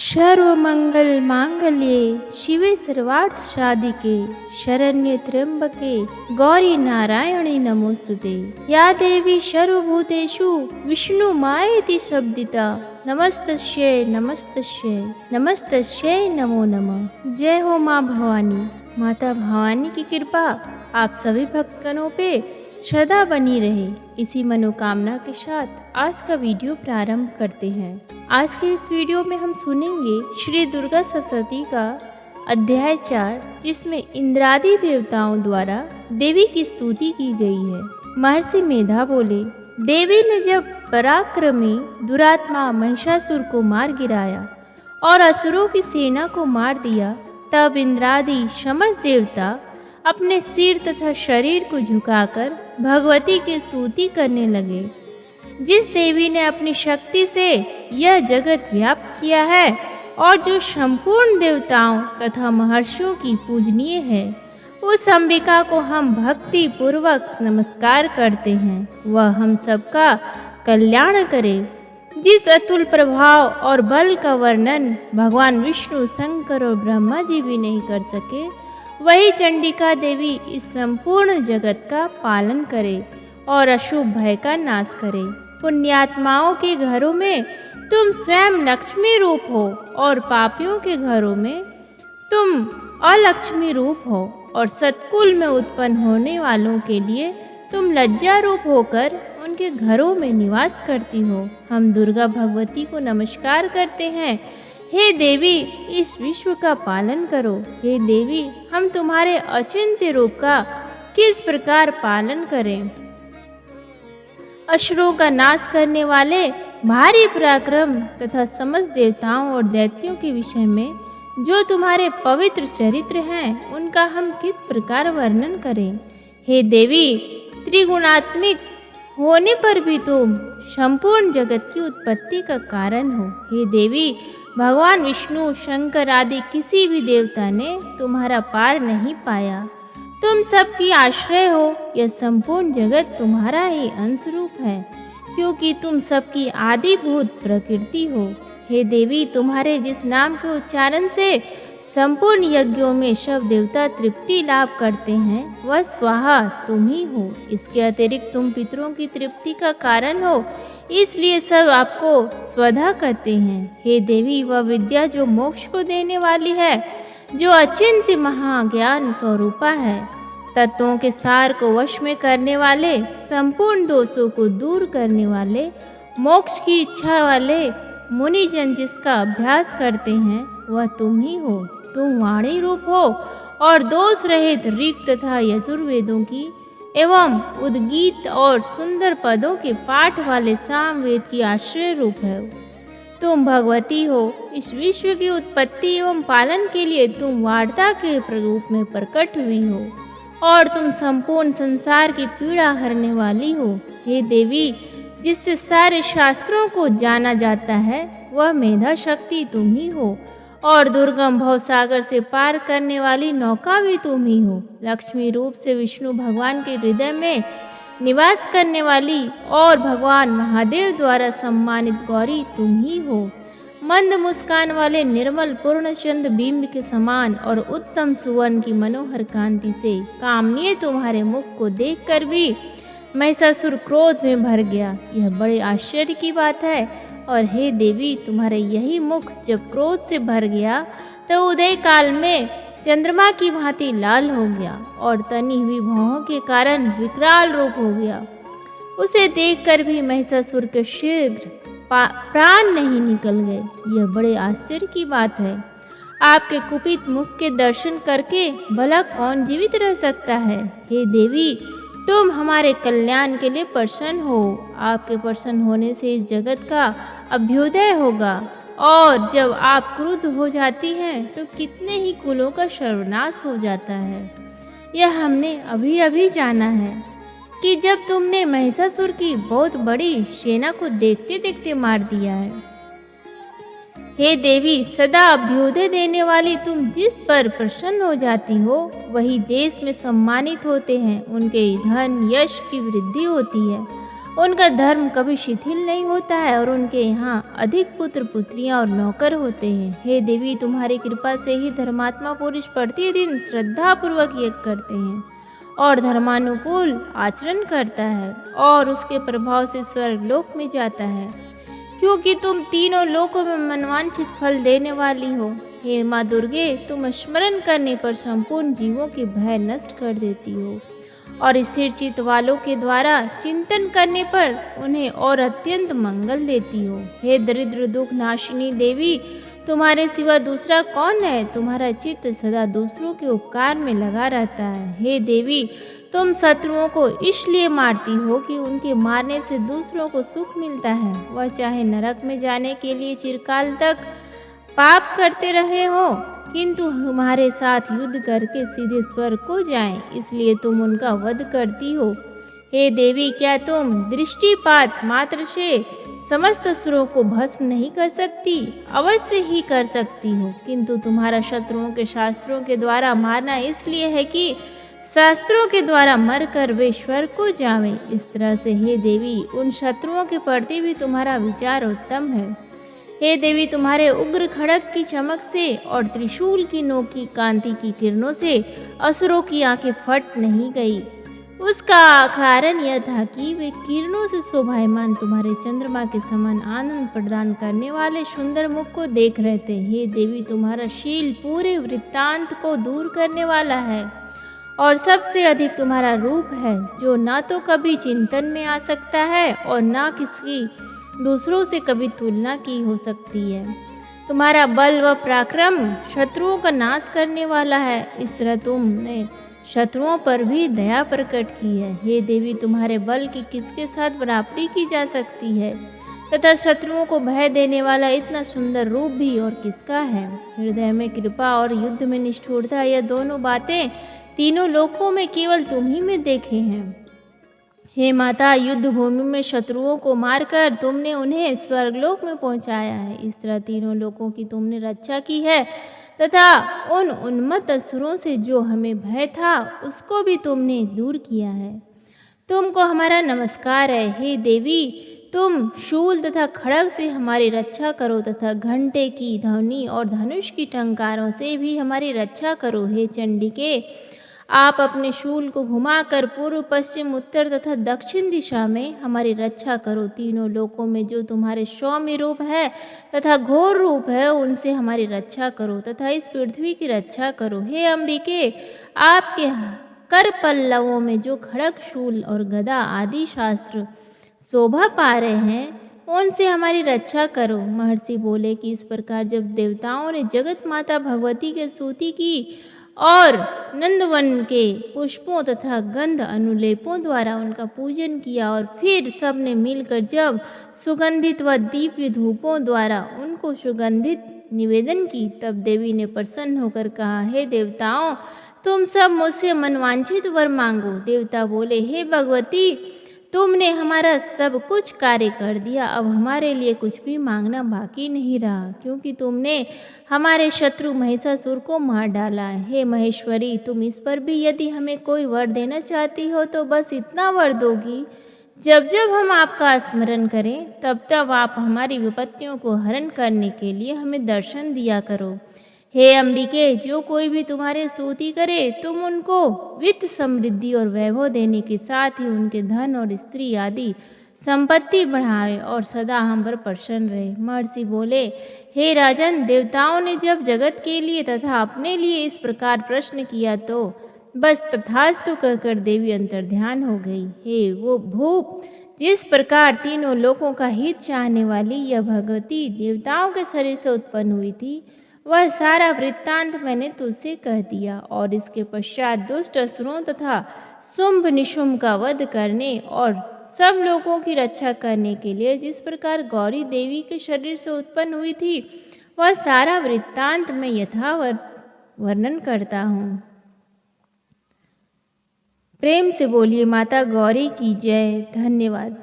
सर्व मंगल मांगल्ये शिवे सर्वार्थ साधिके शरण्ये त्र्यंबके गौरी नारायणी नमोस्तुते। या देवी सर्वभूतेषु विष्णु मायेति शब्दिता नमस्तस्यै नमस्तस्यै नमस्तस्यै नमो नमः। जय हो माँ भवानी। माता भवानी की कृपा आप सभी भक्तगणों पे श्रद्धा बनी रहे, इसी मनोकामना के साथ आज का वीडियो प्रारंभ करते हैं। आज के इस वीडियो में हम सुनेंगे श्री दुर्गा सप्तशती का अध्याय 4, जिसमें इंद्रादि देवताओं द्वारा देवी की स्तुति की गई है। महर्षि मेधा बोले, देवी ने जब पराक्रमी दुरात्मा महिषासुर को मार गिराया और असुरों की सेना को मार दिया, तब इंद्रादि समस्त देवता अपने सिर तथा शरीर को झुकाकर भगवती की स्तुति करने लगे। जिस देवी ने अपनी शक्ति से यह जगत व्याप्त किया है और जो संपूर्ण देवताओं तथा महर्षियों की पूजनीय है, उस अंबिका को हम भक्ति पूर्वक नमस्कार करते हैं। वह हम सबका कल्याण करे। जिस अतुल प्रभाव और बल का वर्णन भगवान विष्णु, शंकर और ब्रह्मा जी भी नहीं कर सके, वही चंडिका देवी इस संपूर्ण जगत का पालन करे और अशुभ भय का नाश करे। पुण्यात्माओं के घरों में तुम स्वयं लक्ष्मी रूप हो और पापियों के घरों में तुम अलक्ष्मी रूप हो, और सत्कुल में उत्पन्न होने वालों के लिए तुम लज्जा रूप होकर उनके घरों में निवास करती हो। हम दुर्गा भगवती को नमस्कार करते हैं। हे देवी, इस विश्व का पालन करो। हे देवी, हम तुम्हारे अचिंत्य रूप का किस प्रकार पालन करें। असुरों का नाश करने वाले भारी पराक्रम तथा समस्त देवताओं और दैत्यों के विषय में जो तुम्हारे पवित्र चरित्र हैं, उनका हम किस प्रकार वर्णन करें। हे देवी, त्रिगुणात्मिक होने पर भी तुम संपूर्ण जगत की उत्पत्ति का कारण हो। हे देवी, भगवान विष्णु, शंकर आदि किसी भी देवता ने तुम्हारा पार नहीं पाया। तुम सबकी आश्रय हो। यह संपूर्ण जगत तुम्हारा ही अंश रूप है, क्योंकि तुम सबकी आदिभूत प्रकृति हो। हे देवी, तुम्हारे जिस नाम के उच्चारण से संपूर्ण यज्ञों में सब देवता तृप्ति लाभ करते हैं, वह स्वाहा तुम ही हो। इसके अतिरिक्त तुम पितरों की तृप्ति का कारण हो, इसलिए सब आपको स्वधा करते हैं। हे देवी, वह विद्या जो मोक्ष को देने वाली है, जो अचिंत्य महाज्ञान स्वरूपा है, तत्वों के सार को वश में करने वाले, संपूर्ण दोषों को दूर करने वाले, मोक्ष की इच्छा वाले मुनिजन जिसका अभ्यास करते हैं, वह तुम ही हो। तुम वाणी रूप हो और दोष रहित ऋग तथा यजुर्वेदों की एवं उद्गीत और सुंदर पदों के पाठ वाले सामवेद की आश्रय रूप है। तुम भगवती हो। इस विश्व की उत्पत्ति एवं पालन के लिए तुम वार्ता के रूप में प्रकट हुई हो, और तुम संपूर्ण संसार की पीड़ा हरने वाली हो। हे देवी, जिससे सारे शास्त्रों को जाना जाता है, वह मेधा शक्ति तुम ही हो, और दुर्गम भवसागर से पार करने वाली नौका भी तुम ही हो। लक्ष्मी रूप से विष्णु भगवान के हृदय में निवास करने वाली और भगवान महादेव द्वारा सम्मानित गौरी तुम ही हो। मंद मुस्कान वाले निर्मल पूर्णचंद्र बिंब के समान और उत्तम सुवर्ण की मनोहर कांति से कामनीय तुम्हारे मुख को देखकर भी महिषासुर क्रोध में भर गया। यह बड़े आश्चर्य की बात है। और हे देवी, तुम्हारे यही मुख जब क्रोध से भर गया तो उदय काल में चंद्रमा की भांति लाल हो गया और तनी हुई भौहों के कारण विकराल रूप हो गया। उसे देखकर भी महिषासुर के शीघ्र प्राण नहीं निकल गए। यह बड़े आश्चर्य की बात है। आपके कुपित मुख के दर्शन करके भला कौन जीवित रह सकता है। हे देवी, तुम हमारे कल्याण के लिए प्रसन्न हो। आपके प्रसन्न होने से इस जगत का अभ्युदय होगा, और जब आप क्रुद्ध हो जाती हैं तो कितने ही कुलों का सर्वनाश हो जाता है। यह हमने अभी अभी जाना है कि जब तुमने महिषासुर की बहुत बड़ी सेना को देखते देखते मार दिया है। हे देवी, सदा अभ्युदय देने वाली तुम जिस पर प्रसन्न हो जाती हो, वही देश में सम्मानित होते हैं। उनके धन यश की वृद्धि होती है उनका धर्म कभी शिथिल नहीं होता है और उनके यहाँ अधिक पुत्र पुत्रियां और नौकर होते हैं। हे देवी, तुम्हारी कृपा से ही धर्मात्मा पुरुष प्रतिदिन श्रद्धा पूर्वक यज्ञ करते हैं और धर्मानुकूल आचरण करता है और उसके प्रभाव से स्वर्गलोक में जाता है, क्योंकि तुम तीनों लोकों में मनवांछित फल देने वाली हो। हे माँ दुर्गे, तुम स्मरण करने पर संपूर्ण जीवों के भय नष्ट कर देती हो और स्थिर चित्त वालों के द्वारा चिंतन करने पर उन्हें और अत्यंत मंगल देती हो। हे दरिद्र दुख नाशिनी देवी, तुम्हारे सिवा दूसरा कौन है? तुम्हारा चित्त सदा दूसरों के उपकार में लगा रहता है। हे देवी, तुम शत्रुओं को इसलिए मारती हो कि उनके मारने से दूसरों को सुख मिलता है। वह चाहे नरक में जाने के लिए चिरकाल तक पाप करते रहे हो, किंतु तुम्हारे साथ युद्ध करके सीधे स्वर्ग को जाएं, इसलिए तुम उनका वध करती हो। हे देवी, क्या तुम दृष्टिपात मात्र से समस्त असुरों को भस्म नहीं कर सकती? अवश्य ही कर सकती हो, किंतु तुम्हारा शत्रुओं के शास्त्रों के द्वारा मारना इसलिए है कि शास्त्रों के द्वारा मरकर वे स्वर्ग को जावें। इस तरह से हे देवी, उन शत्रुओं के प्रति भी तुम्हारा विचार उत्तम है। हे देवी, तुम्हारे उग्र खड़ग की चमक से और त्रिशूल की नोक की कांति की किरणों से असुरों की आंखें फट नहीं गई। उसका कारण यह था कि वे किरणों से शोभायमान तुम्हारे चंद्रमा के समान आनंद प्रदान करने वाले सुंदर मुख को देख रहे थे। हे देवी, तुम्हारा शील पूरे वृत्तांत को दूर करने वाला है और सबसे अधिक तुम्हारा रूप है, जो ना तो कभी चिंतन में आ सकता है और ना किसी दूसरों से कभी तुलना की हो सकती है। तुम्हारा बल व पराक्रम शत्रुओं का नाश करने वाला है। इस तरह तुमने शत्रुओं पर भी दया प्रकट की है। हे देवी, तुम्हारे बल की किसके साथ बराबरी की जा सकती है तथा शत्रुओं को भय देने वाला इतना सुंदर रूप भी और किसका है? हृदय में कृपा और युद्ध में निष्ठुरता, यह दोनों बातें तीनों लोकों में केवल तुम ही में देखे हैं। हे माता, युद्ध भूमि में शत्रुओं को मारकर तुमने उन्हें स्वर्गलोक में पहुंचाया है। इस तरह तीनों लोकों की तुमने रक्षा की है तथा उन उन्मत्त असुरों से जो हमें भय था उसको भी तुमने दूर किया है। तुमको हमारा नमस्कार है। हे देवी, तुम शूल तथा खड़ग से हमारी रक्षा करो तथा घंटे की ध्वनि और धनुष की टंकारों से भी हमारी रक्षा करो। हे चंडिके, आप अपने शूल को घुमाकर पूर्व पश्चिम उत्तर तथा दक्षिण दिशा में हमारी रक्षा करो। तीनों लोकों में जो तुम्हारे सौम्य रूप है तथा घोर रूप है उनसे हमारी रक्षा करो तथा इस पृथ्वी की रक्षा करो। हे अंबिके, आपके कर पल्लवों में जो खड़ग शूल और गदा आदि शास्त्र शोभा पा रहे हैं उनसे हमारी रक्षा करो। महर्षि बोले कि इस प्रकार जब देवताओं ने जगत माता भगवती की स्तुति की और नंदवन के पुष्पों तथा गंध अनुलेपों द्वारा उनका पूजन किया और फिर सब ने मिलकर जब सुगंधित व दिव्य धूपों द्वारा उनको सुगंधित निवेदन की, तब देवी ने प्रसन्न होकर कहा, हे देवताओं, तुम सब मुझसे मनवांछित वर मांगो। देवता बोले, हे भगवती, तुमने हमारा सब कुछ कार्य कर दिया, अब हमारे लिए कुछ भी मांगना बाकी नहीं रहा, क्योंकि तुमने हमारे शत्रु महिषासुर को मार डाला है। हे महेश्वरी, तुम इस पर भी यदि हमें कोई वर देना चाहती हो तो बस इतना वर दोगी, जब जब हम आपका स्मरण करें तब तब आप हमारी विपत्तियों को हरण करने के लिए हमें दर्शन दिया करो। हे अंबिके, जो कोई भी तुम्हारी स्तुति करे तुम उनको वित्त समृद्धि और वैभव देने के साथ ही उनके धन और स्त्री आदि संपत्ति बढ़ावे और सदा हम पर प्रसन्न रहे। महर्षि बोले, हे राजन, देवताओं ने जब जगत के लिए तथा अपने लिए इस प्रकार प्रश्न किया तो बस तथास्तु कहकर देवी अंतर्ध्यान हो गई। हे वो भूप, जिस प्रकार तीनों लोकों का हित चाहने वाली यह भगवती देवताओं के शरीर से उत्पन्न हुई थी, वह सारा वृत्तांत मैंने तुझसे कह दिया। और इसके पश्चात दुष्ट असुरों तथा शुंभ निशुंभ का वध करने और सब लोगों की रक्षा करने के लिए जिस प्रकार गौरी देवी के शरीर से उत्पन्न हुई थी, वह सारा वृत्तांत मैं यथावत वर्णन करता हूँ। प्रेम से बोलिए माता गौरी की जय। धन्यवाद।